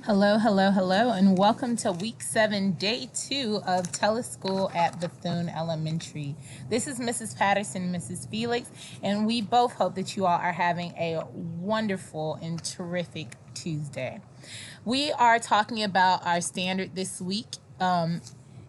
Hello, hello, hello, and welcome to week 7, day 2 of Teleschool at Bethune Elementary. This is Mrs. Patterson, Mrs. Felix, and we both hope that you all are having a wonderful and terrific Tuesday. We are talking about our standard this week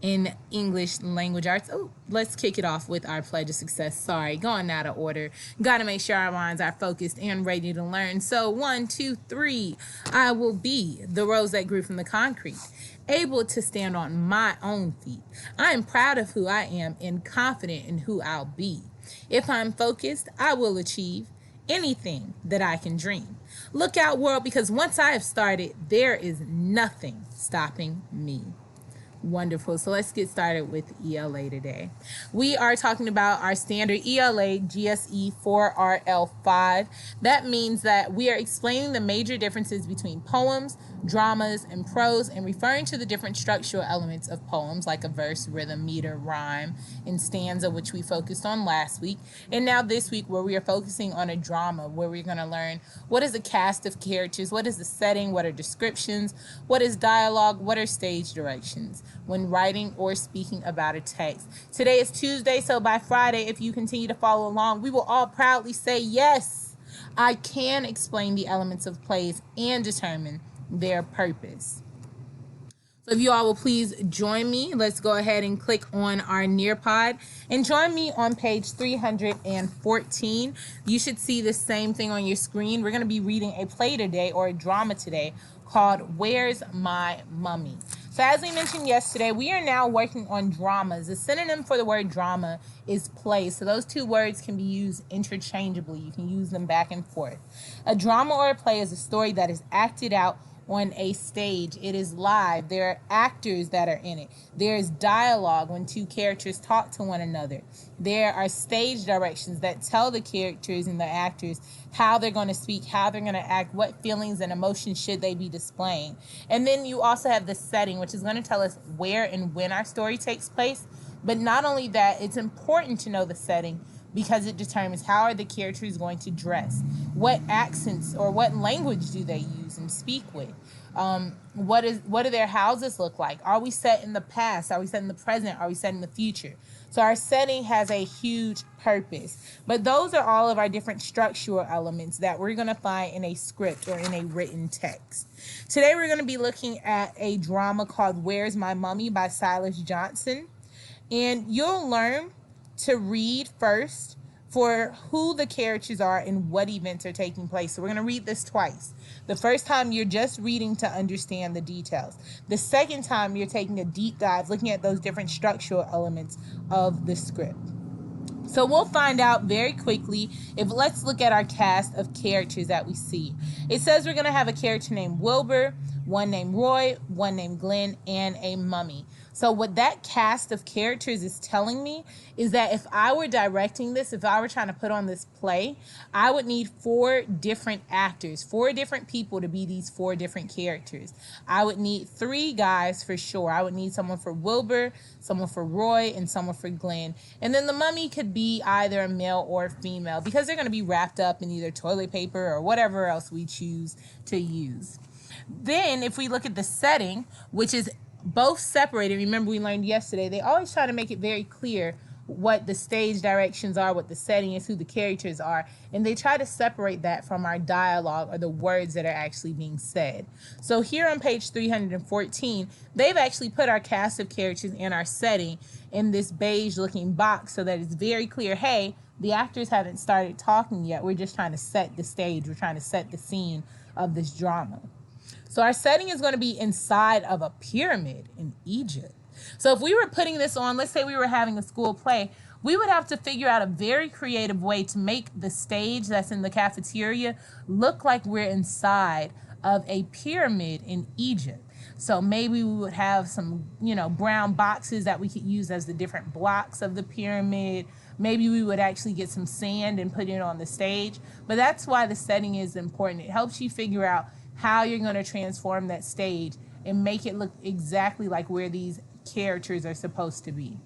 in English language arts. Oh, let's kick it off with our pledge of success. Sorry, going out of order. Got to make sure our minds are focused and ready to learn. So 1, 2, 3. I will be the rose that grew from the concrete, able to stand on my own feet. I am proud of who I am and confident in who I'll be. If I'm focused, I will achieve anything that I can dream. Look out, world, because once I have started, there is nothing stopping me. Wonderful. So let's get started with ELA today. We are talking about our standard ELA GSE 4RL5. That means that we are explaining the major differences between poems, dramas, and prose, and referring to the different structural elements of poems like a verse, rhythm, meter, rhyme, and stanza, which we focused on last week. And now this week, where we are focusing on a drama, where we're going to learn what is a cast of characters, what is the setting, what are descriptions, what is dialogue, what are stage directions when writing or speaking about a text. Today is Tuesday, so by Friday, if you continue to follow along, we will all proudly say, yes, I can explain the elements of plays and determine their purpose. So if you all will please join me, let's go ahead and click on our Nearpod and join me on page 314. You should see the same thing on your screen. We're going to be reading a play today, or a drama today, called Where's My Mummy? So as we mentioned yesterday, we are now working on dramas. The synonym for the word drama is play. So those two words can be used interchangeably. You can use them back and forth. A drama or a play is a story that is acted out on a stage. It is live. There are actors that are in it. There is dialogue when two characters talk to one another. There are stage directions that tell the characters and the actors how they're going to speak, how they're going to act, what feelings and emotions should they be displaying. And then you also have the setting, which is going to tell us where and when our story takes place. But not only that, it's important to know the setting because it determines how are the characters going to dress, what accents or what language do they use and speak with, what do their houses look like, are we set in the past, are we set in the present, are we set in the future. So our setting has a huge purpose, but those are all of our different structural elements that we're going to find in a script or in a written text. Today we're going to be looking at a drama called Where's My Mummy by Silas Johnson, and you'll learn to read first for who the characters are and what events are taking place. So we're going to read this twice. The first time you're just reading to understand the details. The second time you're taking a deep dive, looking at those different structural elements of the script. So we'll find out very quickly. Let's look at our cast of characters that we see. It says we're going to have a character named Wilbur, one named Roy, one named Glenn, and a mummy. So what that cast of characters is telling me is that if I were directing this, if I were trying to put on this play, I would need 4 different actors, 4 different people to be these 4 different characters. I would need 3 guys for sure. I would need someone for Wilbur, someone for Roy, and someone for Glenn. And then the mummy could be either a male or female because they're going to be wrapped up in either toilet paper or whatever else we choose to use. Then if we look at the setting, which is both separated, remember we learned yesterday, they always try to make it very clear what the stage directions are, what the setting is, who the characters are, and they try to separate that from our dialogue or the words that are actually being said. So here on page 314, they've actually put our cast of characters and our setting in this beige looking box so that it's very clear, hey, the actors haven't started talking yet. We're just trying to set the stage. We're trying to set the scene of this drama. So our setting is going to be inside of a pyramid in Egypt. So if we were putting this on, let's say we were having a school play, we would have to figure out a very creative way to make the stage that's in the cafeteria look like we're inside of a pyramid in Egypt. So maybe we would have some, brown boxes that we could use as the different blocks of the pyramid. Maybe we would actually get some sand and put it on the stage. But that's why the setting is important. It helps you figure out how you're going to transform that stage and make it look exactly like where these characters are supposed to be.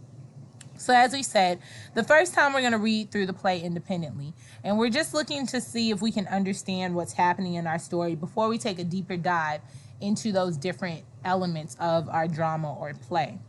So as we said, the first time we're going to read through the play independently, and we're just looking to see if we can understand what's happening in our story before we take a deeper dive into those different elements of our drama or play.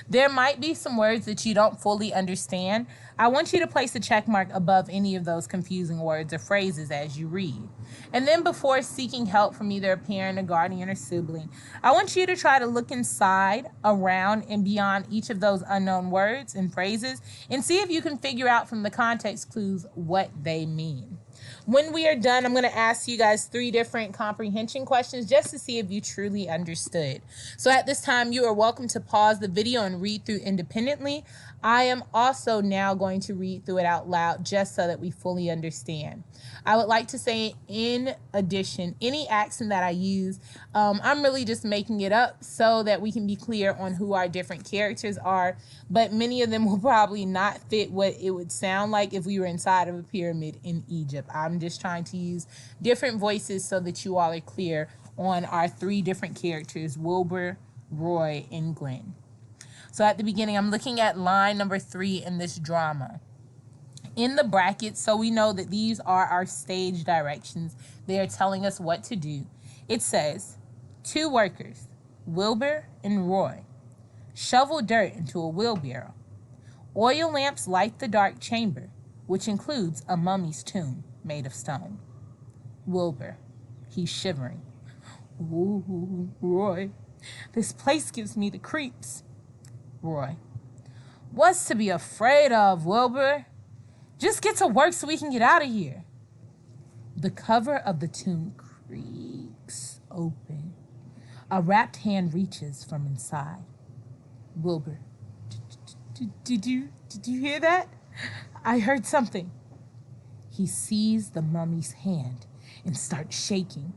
There might be some words that you don't fully understand. I want you to place a check mark above any of those confusing words or phrases as you read. And then before seeking help from either a parent, a guardian, or sibling, I want you to try to look inside, around, and beyond each of those unknown words and phrases and see if you can figure out from the context clues what they mean. When we are done, I'm going to ask you guys 3 different comprehension questions just to see if you truly understood. So at this time, you are welcome to pause the video and read through independently. I am also now going to read through it out loud just so that we fully understand. I would like to say, in addition, any accent that I use, I'm really just making it up so that we can be clear on who our different characters are, but many of them will probably not fit what it would sound like if we were inside of a pyramid in Egypt. I'm just trying to use different voices so that you all are clear on our 3 different characters, Wilbur, Roy, and Glenn. So at the beginning, I'm looking at line number 3 in this drama. In the brackets, so we know that these are our stage directions. They are telling us what to do. It says, 2 workers, Wilbur and Roy, shovel dirt into a wheelbarrow. Oil lamps light the dark chamber, which includes a mummy's tomb made of stone. Wilbur, he's shivering. Ooh, Roy, this place gives me the creeps. Roy, what's to be afraid of, Wilbur? Just get to work so we can get out of here. The cover of the tomb creaks open. A wrapped hand reaches from inside. Wilbur, did you hear that? I heard something. He sees the mummy's hand and starts shaking.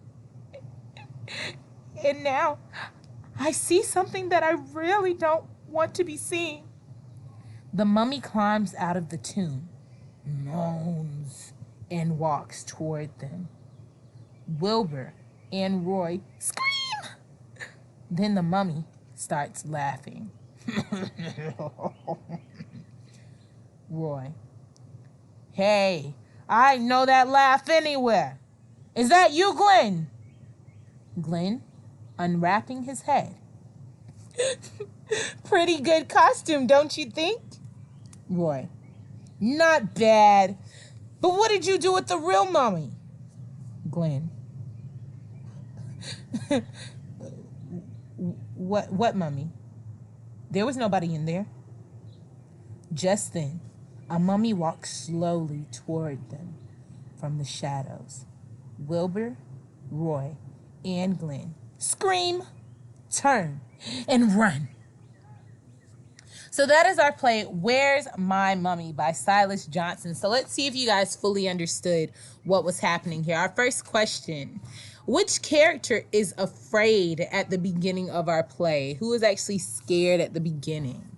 And now I see something that I really don't want to be seen. The mummy climbs out of the tomb, moans, and walks toward them. Wilbur and Roy scream. Then the mummy starts laughing. Roy, hey, I know that laugh anywhere. Is that you, Glenn? Glenn, unwrapping his head. Pretty good costume, don't you think? Roy, not bad. But what did you do with the real mummy? Glenn, what mummy? There was nobody in there. Just then, a mummy walked slowly toward them from the shadows. Wilbur, Roy, and Glenn scream, turn, and run. So that is our play, Where's My Mummy by Silas Johnson. So let's see if you guys fully understood what was happening here. Our first question, which character is afraid at the beginning of our play? Who is actually scared at the beginning?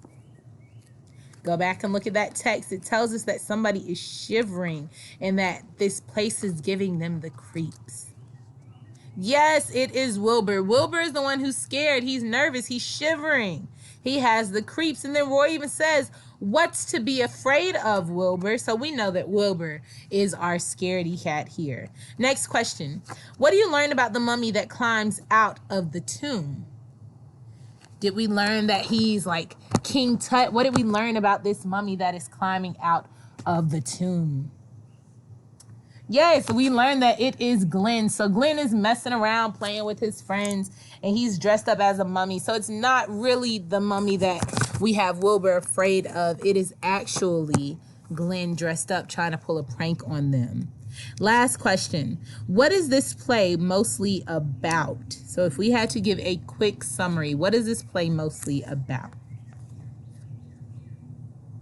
Go back and look at that text. It tells us that somebody is shivering and that this place is giving them the creeps. Yes, it is Wilbur. Wilbur is the one who's scared. He's nervous. He's shivering. He has the creeps. And then Roy even says, what's to be afraid of, Wilbur? So we know that Wilbur is our scaredy cat here. Next question. What do you learn about the mummy that climbs out of the tomb? Did we learn that he's like King Tut? What did we learn about this mummy that is climbing out of the tomb? Yes, we learned that it is Glenn. So Glenn is messing around, playing with his friends, and he's dressed up as a mummy. So it's not really the mummy that we have Wilbur afraid of. It is actually Glenn dressed up trying to pull a prank on them. Last question. What is this play mostly about? So if we had to give a quick summary, what is this play mostly about?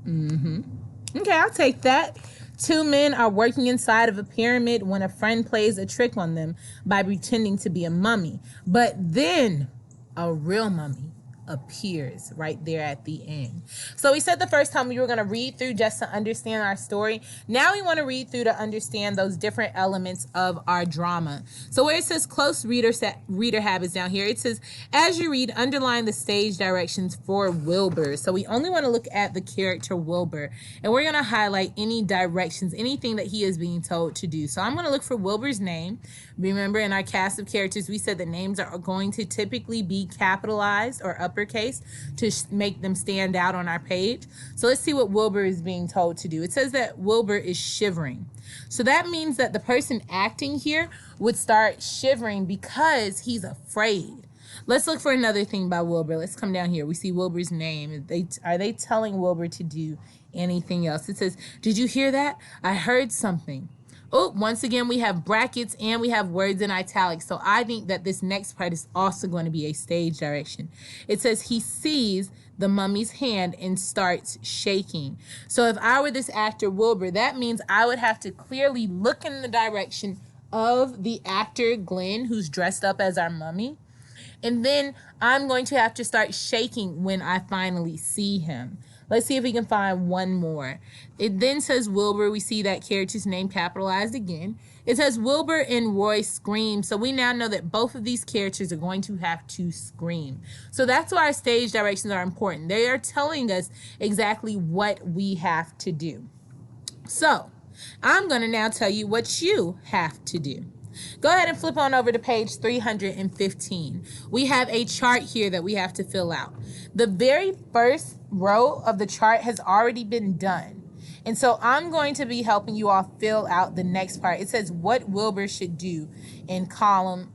Okay, I'll take that. 2 men are working inside of a pyramid when a friend plays a trick on them by pretending to be a mummy. But then a real mummy appears right there at the end. So we said the first time we were going to read through just to understand our story. Now we want to read through to understand those different elements of our drama. So where it says close reader habits down here, it says, as you read, underline the stage directions for Wilbur. So we only want to look at the character Wilbur, and we're going to highlight any directions, anything that he is being told to do. So I'm going to look for Wilbur's name. Remember, in our cast of characters, we said the names are going to typically be capitalized or uppercase to make them stand out on our page. So let's see what Wilbur is being told to do. It says that Wilbur is shivering. So that means that the person acting here would start shivering because he's afraid. Let's look for another thing by Wilbur. Let's come down here. We see Wilbur's name. Are they telling Wilbur to do anything else? It says, did you hear that? I heard something. Oh, once again, we have brackets and we have words in italics. So I think that this next part is also going to be a stage direction. It says he sees the mummy's hand and starts shaking. So if I were this actor Wilbur, that means I would have to clearly look in the direction of the actor Glenn, who's dressed up as our mummy. And then I'm going to have to start shaking when I finally see him. Let's see if we can find one more. It then says Wilbur. We see that character's name capitalized again. It says Wilbur and Roy scream. So we now know that both of these characters are going to have to scream. So that's why our stage directions are important. They are telling us exactly what we have to do. So I'm going to now tell you what you have to do. Go ahead and flip on over to page 315. We have a chart here that we have to fill out. The very first row of the chart has already been done. And so I'm going to be helping you all fill out the next part. It says what Wilbur should do in column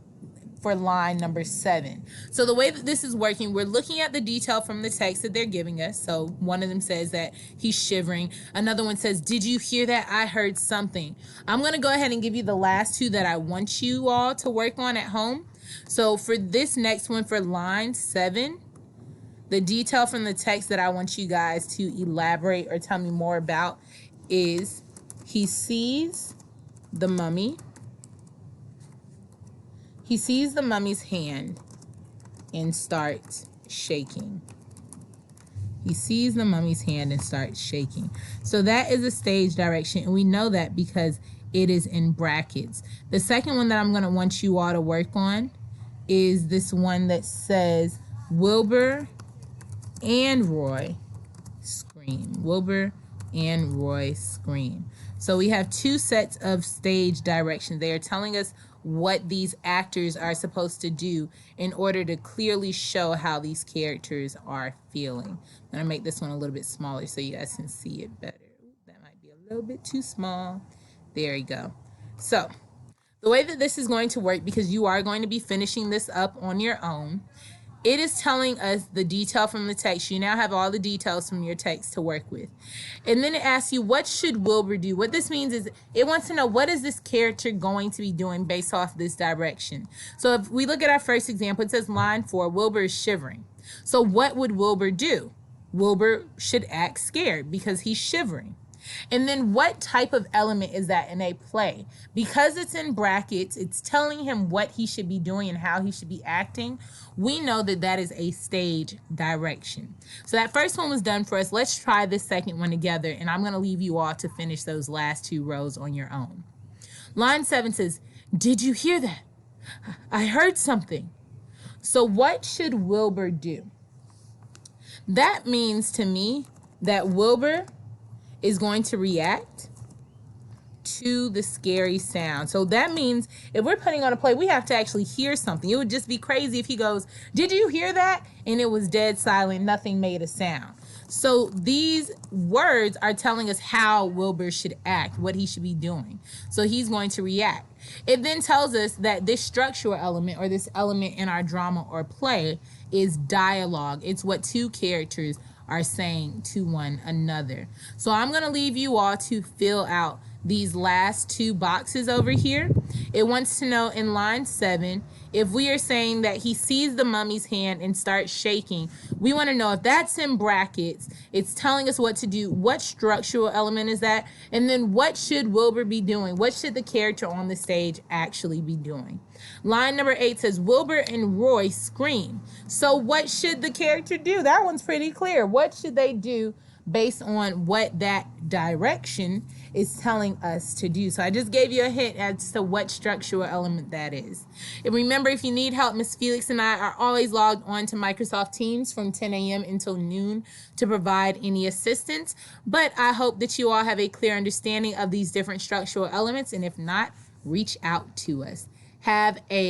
for line number 7. So the way that this is working, we're looking at the detail from the text that they're giving us. So one of them says that he's shivering. Another one says, did you hear that? I heard something. I'm going to go ahead and give you the last two that I want you all to work on at home. So for this next one, for line 7, the detail from the text that I want you guys to elaborate or tell me more about is he sees the mummy. He sees the mummy's hand and starts shaking. He sees the mummy's hand and starts shaking. So that is a stage direction, and we know that because it is in brackets. The second one that I'm going to want you all to work on is this one that says Wilbur and Roy scream. Wilbur and Roy scream. So we have two sets of stage directions. They are telling us what these actors are supposed to do in order to clearly show how these characters are feeling. I'm going to make this one a little bit smaller so you guys can see it better. That might be a little bit too small. There you go. So the way that this is going to work, because you are going to be finishing this up on your own, it is telling us the detail from the text. You now have all the details from your text to work with. And then it asks you, what should Wilbur do? What this means is it wants to know, what is this character going to be doing based off this direction? So if we look at our first example, it says line 4, Wilbur is shivering. So what would Wilbur do? Wilbur should act scared because he's shivering. And then what type of element is that in a play? Because it's in brackets, it's telling him what he should be doing and how he should be acting. We know that that is a stage direction. So that first one was done for us. Let's try this second one together, and I'm going to leave you all to finish those last 2 rows on your own. Line 7 says, did you hear that? I heard something. So what should Wilbur do? That means to me that Wilbur is going to react to the scary sound. So that means if we're putting on a play, we have to actually hear something. It would just be crazy if he goes, did you hear that? And it was dead silent, nothing made a sound. So these words are telling us how Wilbur should act, what he should be doing. So he's going to react. It then tells us that this structural element, or this element in our drama or play, is dialogue. It's what 2 characters are saying to one another. So I'm going to leave you all to fill out these last two boxes over here. It wants to know in line 7, if we are saying that he sees the mummy's hand and starts shaking, we want to know if that's in brackets, it's telling us what to do, what structural element is that, and then what should Wilbur be doing? What should the character on the stage actually be doing? Line number 8 says, Wilbur and Roy scream. So what should the character do? That one's pretty clear. What should they do based on what that direction is telling us to do? So I just gave you a hint as to what structural element that is. And remember, if you need help, Miss Felix and I are always logged on to Microsoft Teams from 10 a.m. until noon to provide any assistance. But I hope that you all have a clear understanding of these different structural elements, and if not, reach out to us. Have a